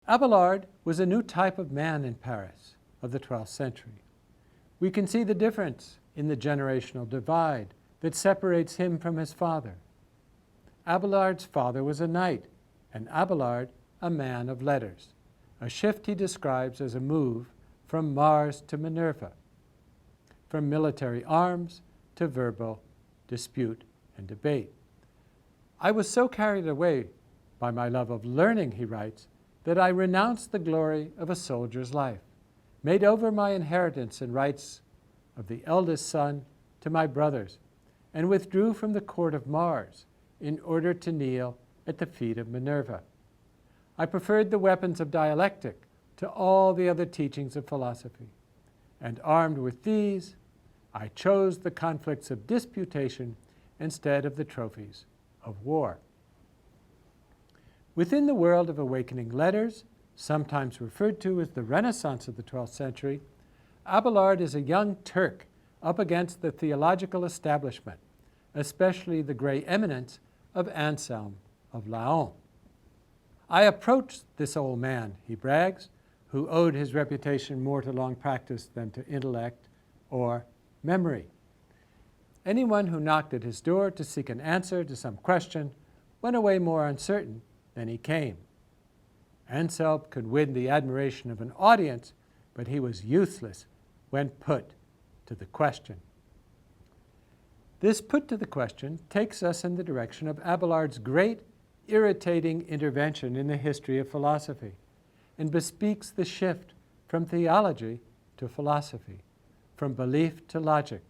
Abelard was a new type of man in Paris of the 12th century. We can see the difference in the generational divide that separates him from his father. Abelard's father was a knight, and Abelard a man of letters, a shift he describes as a move from Mars to Minerva, from military arms to verbal dispute and debate. I was so carried away by my love of learning, he writes, that I renounced the glory of a soldier's life, made over my inheritance and rights of the eldest son to my brothers, and withdrew from the court of Mars in order to kneel at the feet of Minerva. I preferred the weapons of dialectic to all the other teachings of philosophy, and armed with these, I chose the conflicts of disputation instead of the trophies of war. Within the world of awakening letters, sometimes referred to as the Renaissance of the 12th century, Abelard is a young Turk up against the theological establishment, especially the gray eminence of Anselm of Laon. I approached this old man, he brags, who owed his reputation more to long practice than to intellect or memory. Anyone who knocked at his door to seek an answer to some question went away more uncertain than he came. Anselm could win the admiration of an audience, but he was useless when put to the question. This put to the question takes us in the direction of Abelard's great, irritating intervention in the history of philosophy, and bespeaks the shift from theology to philosophy, from belief to logic,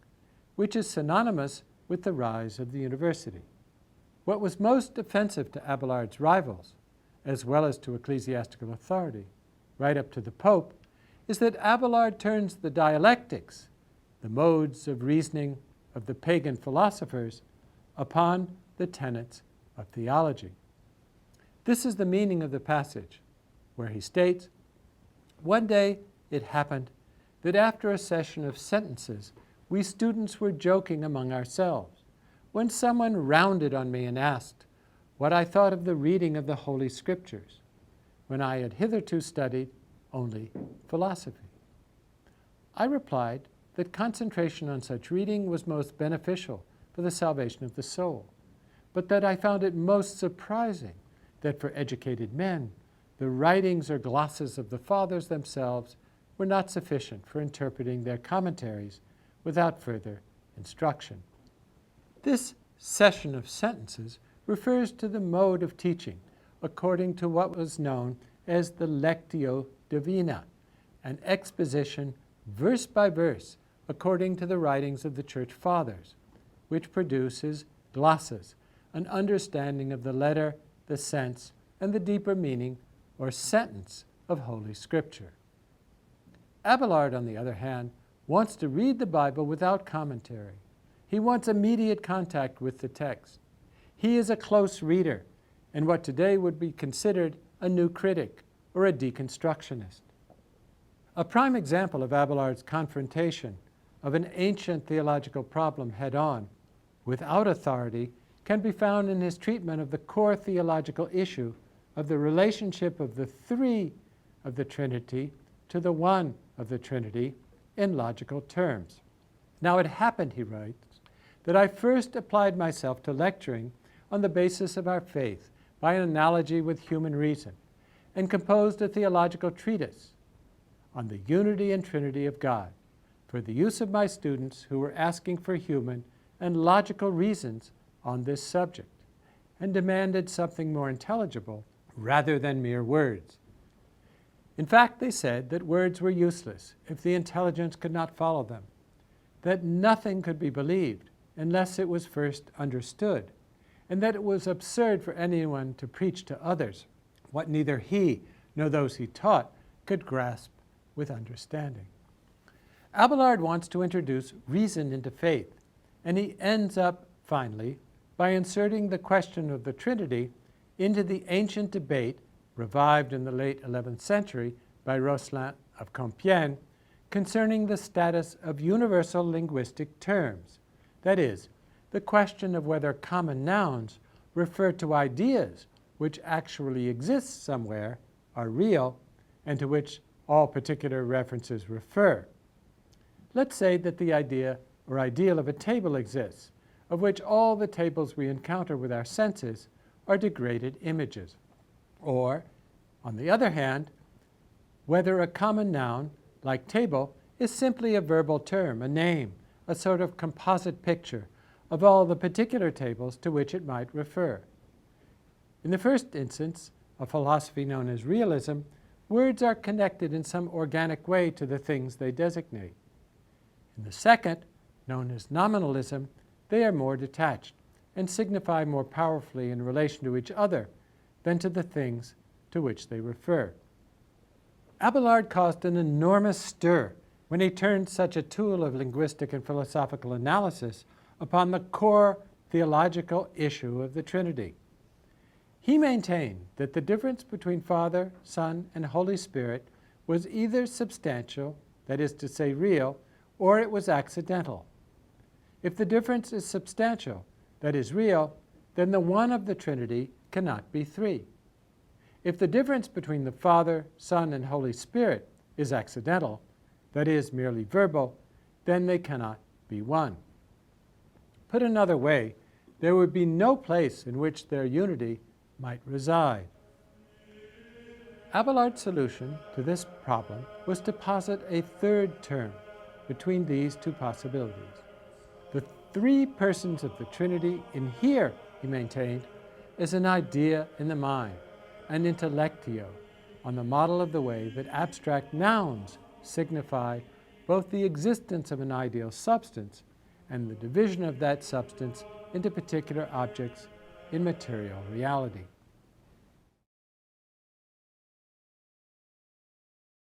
which is synonymous with the rise of the university. What was most offensive to Abelard's rivals, as well as to ecclesiastical authority, right up to the Pope, is that Abelard turns the dialectics, the modes of reasoning of the pagan philosophers, upon the tenets of theology. This is the meaning of the passage, where he states, "One day it happened that after a session of sentences, we students were joking among ourselves, when someone rounded on me and asked what I thought of the reading of the Holy Scriptures, when I had hitherto studied only philosophy. I replied that concentration on such reading was most beneficial for the salvation of the soul, but that I found it most surprising that for educated men, the writings or glosses of the fathers themselves were not sufficient for interpreting their commentaries without further instruction." This session of sentences refers to the mode of teaching according to what was known as the lectio divina, an exposition verse by verse according to the writings of the church fathers, which produces glosses, an understanding of the letter, the sense, and the deeper meaning or sentence of Holy Scripture. Abelard, on the other hand, wants to read the Bible without commentary. He wants immediate contact with the text. He is a close reader, and what today would be considered a new critic or a deconstructionist. A prime example of Abelard's confrontation of an ancient theological problem head-on, without authority, can be found in his treatment of the core theological issue of the relationship of the three of the Trinity to the one of the Trinity in logical terms. Now it happened, he writes, that I first applied myself to lecturing on the basis of our faith by an analogy with human reason, and composed a theological treatise on the unity and Trinity of God for the use of my students who were asking for human and logical reasons on this subject, and demanded something more intelligible rather than mere words. In fact, they said that words were useless if the intelligence could not follow them, that nothing could be believed unless it was first understood, and that it was absurd for anyone to preach to others what neither he nor those he taught could grasp with understanding. Abelard wants to introduce reason into faith, and he ends up, finally, by inserting the question of the Trinity into the ancient debate revived in the late 11th century by Rosselin of Compiègne concerning the status of universal linguistic terms, that is, the question of whether common nouns refer to ideas which actually exist somewhere are real and to which all particular references refer. Let's say that the idea or ideal of a table exists, of which all the tables we encounter with our senses are degraded images. Or, on the other hand, whether a common noun, like table, is simply a verbal term, a name, a sort of composite picture of all the particular tables to which it might refer. In the first instance, a philosophy known as realism, words are connected in some organic way to the things they designate. In the second, known as nominalism, they are more detached and signify more powerfully in relation to each other than to the things to which they refer. Abelard caused an enormous stir when he turned such a tool of linguistic and philosophical analysis upon the core theological issue of the Trinity. He maintained that the difference between Father, Son, and Holy Spirit was either substantial, that is to say real, or it was accidental. If the difference is substantial, that is real, then the one of the Trinity cannot be three. If the difference between the Father, Son, and Holy Spirit is accidental, that is merely verbal, then they cannot be one. Put another way, there would be no place in which their unity might reside. Abelard's solution to this problem was to posit a third term between these two possibilities. The three persons of the Trinity inhere, he maintained, as an idea in the mind, an intellectio, on the model of the way that abstract nouns signify both the existence of an ideal substance and the division of that substance into particular objects in material reality.